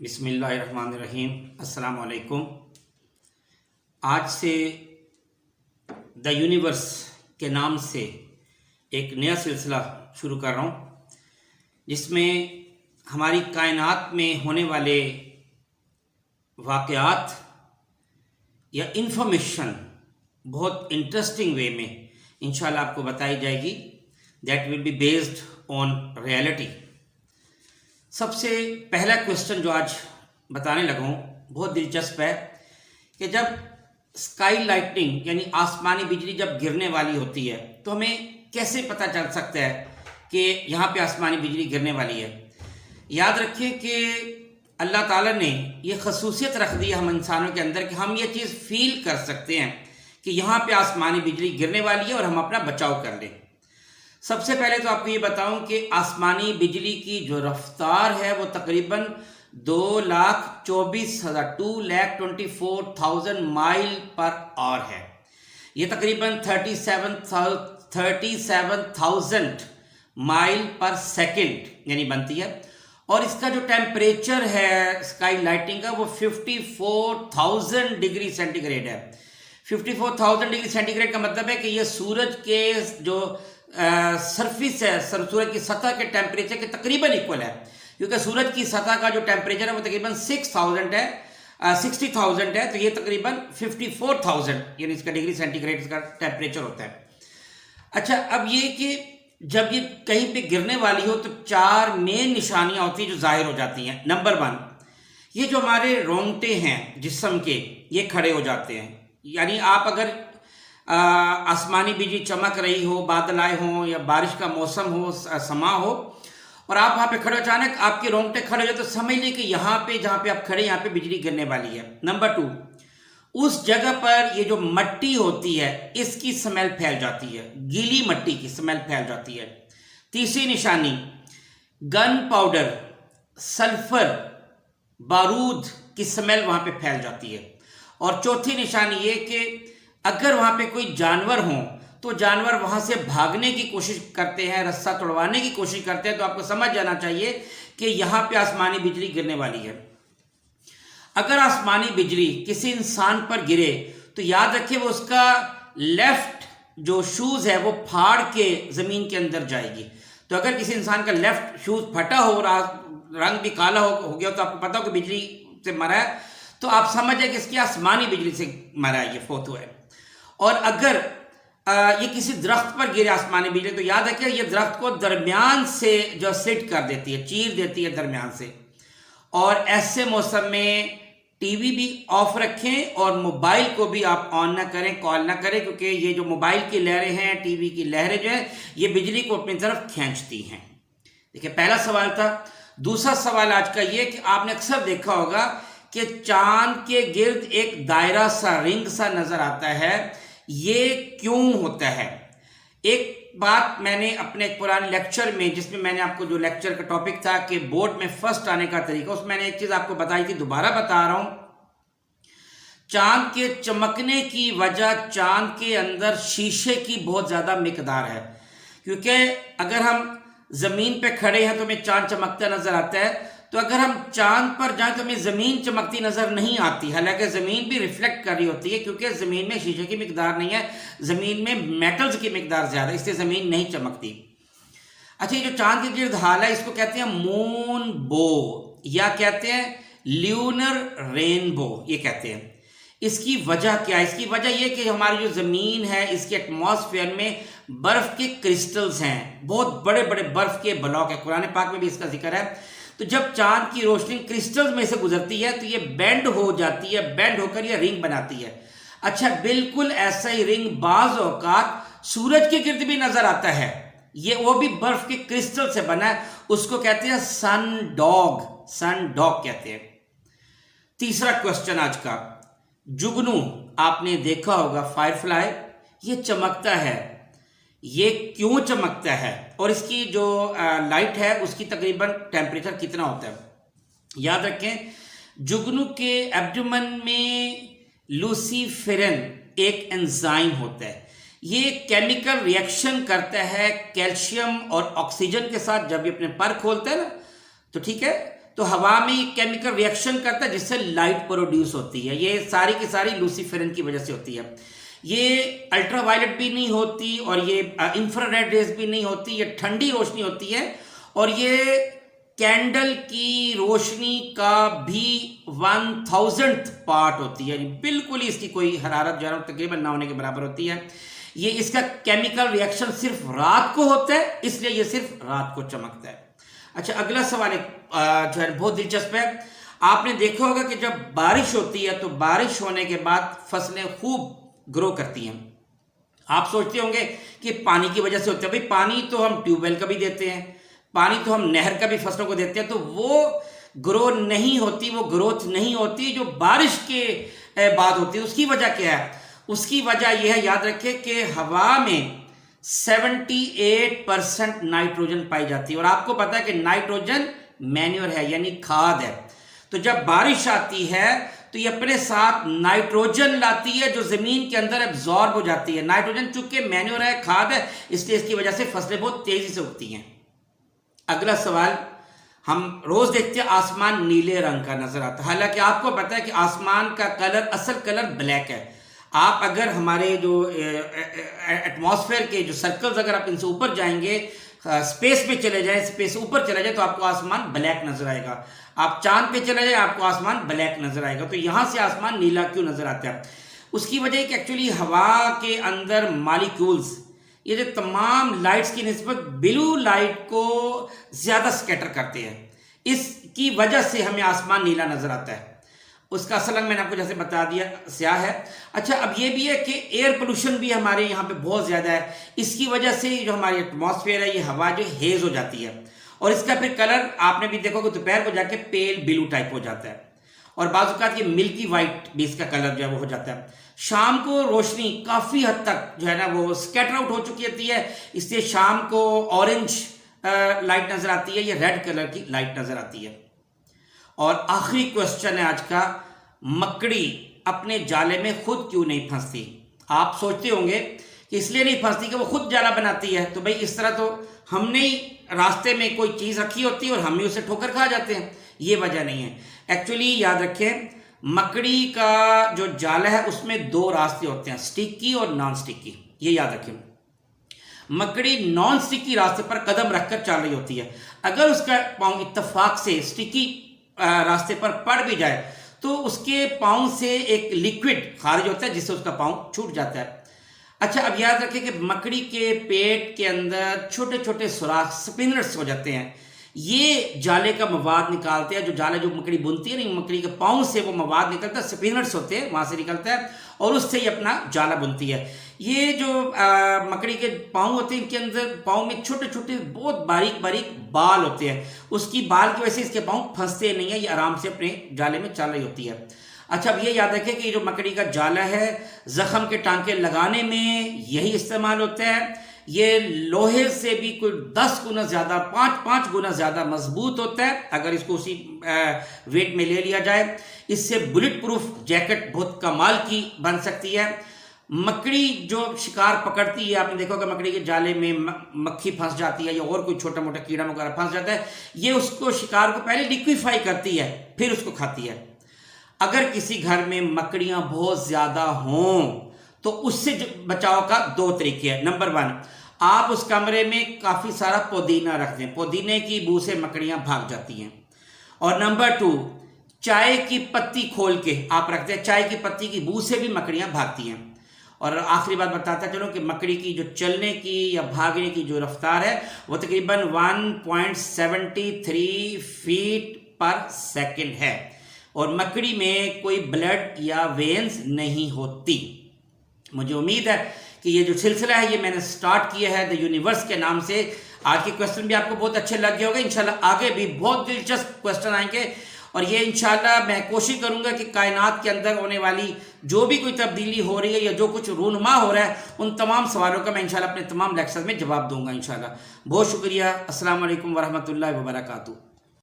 بسم اللہ الرحمن الرحیم۔ السلام علیکم۔ آج سے دا یونیورس کے نام سے ایک نیا سلسلہ شروع کر رہا ہوں، جس میں ہماری کائنات میں ہونے والے واقعات یا انفارمیشن بہت انٹرسٹنگ وے میں انشاءاللہ آپ کو بتائی جائے گی، that will be based on reality. سب سے پہلا کوشچن جو آج بتانے لگا ہوں بہت دلچسپ ہے کہ جب اسکائی لائٹنگ یعنی آسمانی بجلی جب گرنے والی ہوتی ہے تو ہمیں کیسے پتہ چل سکتا ہے کہ یہاں پہ آسمانی بجلی گرنے والی ہے۔ یاد رکھیں کہ اللہ تعالیٰ نے یہ خصوصیت رکھ دی ہے ہم انسانوں کے اندر کہ ہم یہ چیز فیل کر سکتے ہیں کہ یہاں پہ آسمانی بجلی گرنے والی ہے اور ہم اپنا بچاؤ کر لیں۔ سب سے پہلے تو آپ کو یہ بتاؤں کہ آسمانی بجلی کی جو رفتار ہے وہ تقریباً 2,24,000 مائل پر آور ہے۔ یہ تقریباً 37,000 مائل پر سیکنڈ یعنی بنتی ہے، اور اس کا جو ٹیمپریچر ہے اسکائی لائٹنگ کا وہ 54,000 ڈگری سینٹی گریڈ ہے۔ 54,000 ڈگری سینٹی گریڈ کا مطلب ہے کہ یہ سورج کے جو سرفیس ہے، سورج کی سطح کے ٹیمپریچر کے تقریباً ایکول ہے، کیونکہ سورج کی سطح کا جو ٹیمپریچر ہے وہ تقریباً 60,000 ہے، تو یہ تقریباً 54,000 یعنی اس کا ڈگری سینٹی گریڈ کا ٹیمپریچر ہوتا ہے۔ اچھا، اب یہ کہ جب یہ کہیں پہ گرنے والی ہو تو 4 مین نشانیاں ہوتی ہیں جو ظاہر ہو جاتی ہیں۔ نمبر 1، یہ جو ہمارے رونگٹے ہیں جسم کے یہ کھڑے ہو جاتے ہیں، یعنی آپ اگر آسمانی بجلی چمک رہی ہو، بادل آئے ہوں یا بارش کا موسم ہو، سما ہو، اور آپ وہاں پہ کھڑے اچانک آپ کے رونگٹے کھڑے ہو جائے تو سمجھ لیں کہ یہاں پہ جہاں پہ آپ کھڑے یہاں پہ بجلی گرنے والی ہے۔ نمبر 2، اس جگہ پر یہ جو مٹی ہوتی ہے اس کی سمیل پھیل جاتی ہے، گیلی مٹی کی سمیل پھیل جاتی ہے۔ تیسری نشانی، گن پاؤڈر، سلفر، بارود کی سمیل وہاں پہ پھیل جاتی ہے۔ اور چوتھی نشانی یہ کہ اگر وہاں پہ کوئی جانور ہوں تو جانور وہاں سے بھاگنے کی کوشش کرتے ہیں، رسہ توڑوانے کی کوشش کرتے ہیں، تو آپ کو سمجھ جانا چاہیے کہ یہاں پہ آسمانی بجلی گرنے والی ہے۔ اگر آسمانی بجلی کسی انسان پر گرے تو یاد رکھیں وہ اس کا لیفٹ جو شوز ہے وہ پھاڑ کے زمین کے اندر جائے گی۔ تو اگر کسی انسان کا لیفٹ شوز پھٹا ہو اور رنگ بھی کالا ہو گیا تو آپ کو پتا ہو کہ بجلی سے مرا ہے، تو آپ سمجھ جائیں کہ اس کی آسمانی بجلی سے مرا ہے، یہ فوت ہوا ہے۔ اور اگر یہ کسی درخت پر گرے آسمانی بجلی تو یاد رکھیں یہ درخت کو درمیان سے جو سلٹ کر دیتی ہے، چیر دیتی ہے درمیان سے۔ اور ایسے موسم میں ٹی وی بھی آف رکھیں اور موبائل کو بھی آپ آن نہ کریں، کال نہ کریں، کیونکہ یہ جو موبائل کی لہریں ہیں، ٹی وی کی لہریں جو ہیں، یہ بجلی کو اپنی طرف کھینچتی ہیں۔ دیکھیں، پہلا سوال تھا۔ دوسرا سوال آج کا یہ کہ آپ نے اکثر دیکھا ہوگا کہ چاند کے گرد ایک دائرہ سا، رنگ سا نظر آتا ہے، یہ کیوں ہوتا ہے؟ ایک بات میں نے اپنے ایک پرانے لیکچر میں، جس میں میں نے آپ کو جو لیکچر کا ٹاپک تھا کہ بورڈ میں فرسٹ آنے کا طریقہ، اس میں نے ایک چیز آپ کو بتائی تھی، دوبارہ بتا رہا ہوں۔ چاند کے چمکنے کی وجہ چاند کے اندر شیشے کی بہت زیادہ مقدار ہے، کیونکہ اگر ہم زمین پہ کھڑے ہیں تو ہمیں چاند چمکتا نظر آتا ہے، تو اگر ہم چاند پر جائیں تو ہمیں زمین چمکتی نظر نہیں آتی، حالانکہ زمین بھی ریفلیکٹ کر رہی ہوتی ہے، کیونکہ زمین میں شیشے کی مقدار نہیں ہے، زمین میں میٹلز کی مقدار زیادہ ہے، اس لیے زمین نہیں چمکتی۔ اچھا، یہ جو چاند کے گرد حال ہے اس کو کہتے ہیں مون بو، یا کہتے ہیں لیونر رینبو، یہ کہتے ہیں۔ اس کی وجہ کیا ہے؟ اس کی وجہ یہ کہ ہماری جو زمین ہے اس کے ایٹماسفیئر میں برف کے کرسٹلز ہیں، بہت بڑے بڑے برف کے بلاک ہیں، قرآن پاک میں بھی اس کا ذکر ہے۔ تو جب چاند کی روشنی کرسٹلز میں سے گزرتی ہے تو یہ بینڈ ہو جاتی ہے، بینڈ ہو کر یہ رنگ بناتی ہے۔ اچھا، بالکل ایسا ہی رنگ بعض اوقات سورج کے گرد بھی نظر آتا ہے، یہ وہ بھی برف کے کرسٹل سے بنا ہے، اس کو کہتے ہیں سن ڈاگ کہتے ہیں۔ تیسرا کوسچن آج کا، جگنو، آپ نے دیکھا ہوگا فائر فلائی، یہ چمکتا ہے، یہ کیوں چمکتا ہے اور اس کی جو لائٹ ہے اس کی تقریباً ٹیمپریچر کتنا ہوتا ہے؟ یاد رکھیں، جگنو کے ایبڈومن میں لوسیفرین ایک انزائم ہوتا ہے، یہ کیمیکل ریئیکشن کرتا ہے کیلشیم اور آکسیجن کے ساتھ۔ جب یہ اپنے پر کھولتا ہے نا تو ٹھیک ہے، تو ہوا میں یہ کیمیکل ریئیکشن کرتا ہے جس سے لائٹ پروڈیوس ہوتی ہے. یہ ساری کی ساری لوسیفرن کی وجہ سے ہوتی ہے. یہ الٹرا وائلٹ بھی نہیں ہوتی اور یہ انفرا ریڈ ریز بھی نہیں ہوتی, یہ ٹھنڈی روشنی ہوتی ہے اور یہ کینڈل کی روشنی کا بھی 1000th پارٹ ہوتی ہے, یعنی بالکل ہی اس کی کوئی حرارت جو ہے تقریباً نہ ہونے کے برابر ہوتی ہے. یہ اس کا کیمیکل ریئیکشن صرف رات کو ہوتا ہے, اس لیے یہ صرف رات کو چمکتا ہے. اچھا, اگلا سوال جو ہے بہت دلچسپ ہے. آپ نے دیکھا ہوگا کہ جب بارش ہوتی ہے تو بارش ہونے کے بعد فصلیں خوب گرو کرتی ہیں. آپ سوچتے ہوں گے کہ پانی کی وجہ سے ہوتا ہے. بھائی پانی تو ہم ٹیوب ویل کا بھی دیتے ہیں, پانی تو ہم نہر کا بھی فصلوں کو دیتے ہیں, تو وہ گرو نہیں ہوتی, وہ گروتھ نہیں ہوتی جو بارش کے بعد ہوتی ہے. اس کی وجہ کیا ہے؟ اس کی وجہ یہ ہے, یاد رکھیں کہ ہوا میں 78% نائٹروجن پائی جاتی ہے, اور آپ کو پتا ہے کہ نائٹروجن مینیور ہے یعنی کھاد ہے. تو جب بارش آتی ہے تو یہ اپنے ساتھ نائٹروجن لاتی ہے جو زمین کے اندر ایبزارب ہو جاتی ہے. نائٹروجن چونکہ مینیور ہے, کھاد ہے, اس لیے اس کی وجہ سے فصلیں بہت تیزی سے اگتی ہیں. اگلا سوال, ہم روز دیکھتے ہیں آسمان نیلے رنگ کا نظر آتا ہے, حالانکہ آپ کو پتا ہے کہ آسمان کا کلر, اصل کلر بلیک ہے. آپ اگر ہمارے جو ایٹماسفیئر کے جو سرکلز اگر آپ ان سے اوپر جائیں گے, اسپیس پہ چلے جائیں, اسپیس سے اوپر چلے جائیں, تو آپ کو آسمان بلیک نظر آئے گا. آپ چاند پہ چلے جائیں, آپ کو آسمان بلیک نظر آئے گا. تو یہاں سے آسمان نیلا کیوں نظر آتا ہے؟ اس کی وجہ ہے کہ ایکچولی ہوا کے اندر مالیکیولز یہ جو تمام لائٹس کی نسبت بلو لائٹ کو زیادہ سکیٹر کرتے ہیں, اس کی وجہ سے ہمیں آسمان نیلا نظر آتا ہے. اس کا اصل رنگ میں نے آپ کو جیسے بتا دیا سیاہ ہے. اچھا, اب یہ بھی ہے کہ ایئر پولوشن بھی ہمارے یہاں پہ بہت زیادہ ہے. اس کی وجہ سے جو ہماری ایٹماسفیئر ہے, یہ ہوا جو ہیز ہو جاتی ہے, اور اس کا پھر کلر آپ نے بھی دیکھو کہ دوپہر کو جا کے پیل بلو ٹائپ ہو جاتا ہے, اور بعض اوقات یہ ملکی وائٹ بھی اس کا کلر جو ہے وہ ہو جاتا ہے. شام کو روشنی کافی حد تک جو ہے نا وہ اسکیٹر آؤٹ ہو چکی ہوتی ہے, اس لیے شام کو اورنج لائٹ نظر آتی ہے, یہ ریڈ کلر کی لائٹ نظر آتی ہے. اور آخری کوشچن ہے آج کا, مکڑی اپنے جالے میں خود کیوں نہیں پھنستی؟ آپ سوچتے ہوں گے کہ اس لیے نہیں پھنستی کہ وہ خود جالا بناتی ہے. تو بھائی اس طرح تو ہم نے راستے میں کوئی چیز رکھی ہوتی ہے اور ہم ہی اسے ٹھوکر کھا جاتے ہیں, یہ وجہ نہیں ہے. ایکچولی یاد رکھیں, مکڑی کا جو جالا ہے اس میں دو راستے ہوتے ہیں, سٹکی اور نان سٹکی. یہ یاد رکھیں, مکڑی نان سٹکی راستے پر قدم رکھ کر چل رہی ہوتی ہے. اگر اس کا پاؤں اتفاق سے سٹکی راستے پر پڑ بھی جائے تو اس کے پاؤں سے ایک لیکوڈ خارج ہوتا ہے جس سے اس کا پاؤں چھوٹ جاتا ہے. اچھا, اب یاد رکھیں کہ مکڑی کے پیٹ کے اندر چھوٹے چھوٹے سوراخ سپنرز ہو جاتے ہیں, یہ جالے کا مواد نکالتے ہیں. جو جالے جو مکڑی بنتی ہے نا, مکڑی کے پاؤں سے وہ مواد نکلتا ہے, سپنرز ہوتے ہیں, وہاں سے نکلتا ہے اور اس سے ہی اپنا جالا بنتی ہے. یہ جو مکڑی کے پاؤں ہوتے ہیں, ان کے اندر پاؤں میں چھوٹے چھوٹے بہت باریک باریک بال ہوتے ہیں. اس کی بال کی وجہ سے اس کے پاؤں پھنستے نہیں ہیں, یہ آرام سے اپنے جالے میں چل رہی ہوتی ہے. اچھا, اب یہ یاد رکھیں کہ جو مکڑی کا جالا ہے زخم کے ٹانکے لگانے میں یہی استعمال ہوتا ہے. یہ لوہے سے بھی کوئی 10 گنا زیادہ, 5 گنا زیادہ مضبوط ہوتا ہے اگر اس کو اسی ویٹ میں لے لیا جائے. اس سے بلٹ پروف جیکٹ بہت کمال کی بن سکتی ہے. مکڑی جو شکار پکڑتی ہے, آپ نے دیکھا کہ مکڑی کے جالے میں مکھی پھنس جاتی ہے یا اور کوئی چھوٹا موٹا کیڑا وغیرہ پھنس جاتا ہے, یہ اس کو شکار کو پہلے لیکویفائی کرتی ہے پھر اس کو کھاتی ہے. اگر کسی گھر میں مکڑیاں بہت زیادہ ہوں تو اس سے بچاؤ کا 2 طریقے ہیں. نمبر 1, آپ اس کمرے میں کافی سارا پودینہ رکھ دیں, پودینے کی بو سے مکڑیاں بھاگ جاتی ہیں. اور نمبر 2, چائے کی پتی کھول کے آپ رکھتے ہیں, چائے کی پتی کی بو سے بھی مکڑیاں بھاگتی ہیں. اور آخری بات بتاتا چلو کہ مکڑی کی جو چلنے کی یا بھاگنے کی جو رفتار ہے وہ تقریباً 1.73 فیٹ پر سیکنڈ ہے, اور مکڑی میں کوئی بلڈ یا وینز نہیں ہوتی. مجھے امید ہے کہ یہ جو سلسلہ ہے یہ میں نے سٹارٹ کیا ہے دی یونیورس کے نام سے. آج کے کویسچن بھی آپ کو بہت اچھے لگ گئے ہوگے. انشاءاللہ آگے بھی بہت دلچسپ کویسچن آئیں گے, اور یہ انشاءاللہ میں کوشش کروں گا کہ کائنات کے اندر ہونے والی جو بھی کوئی تبدیلی ہو رہی ہے یا جو کچھ رونما ہو رہا ہے ان تمام سوالوں کا میں انشاءاللہ اپنے تمام لیکچرز میں جواب دوں گا انشاءاللہ. بہت شکریہ. السلام علیکم ورحمۃ اللہ وبرکاتہ.